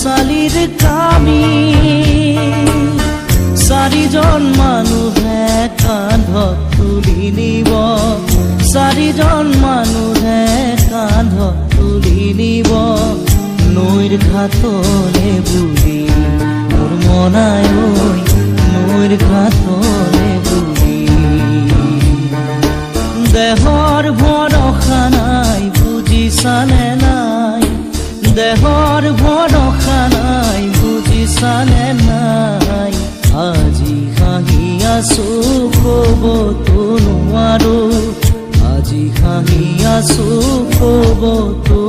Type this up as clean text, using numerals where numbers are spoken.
চালিৰ কামি চাৰিজন মানুহে কান্ধত তুলি নিব চাৰিজন মানুহে কান্ধত তুলি নিব নৈৰ ঘাটলে বুলি মোৰ মনাই ঐ নৈৰ ঘাটলে বুলি দেহৰ ভৰসা নাই বুজিছানে নাই দেহৰ ভৰসা নাই বুজিছানে নাই আজি হাঁহি আছো ক'বতো নোৱাৰো আজি হাঁহি আছো ক'বতো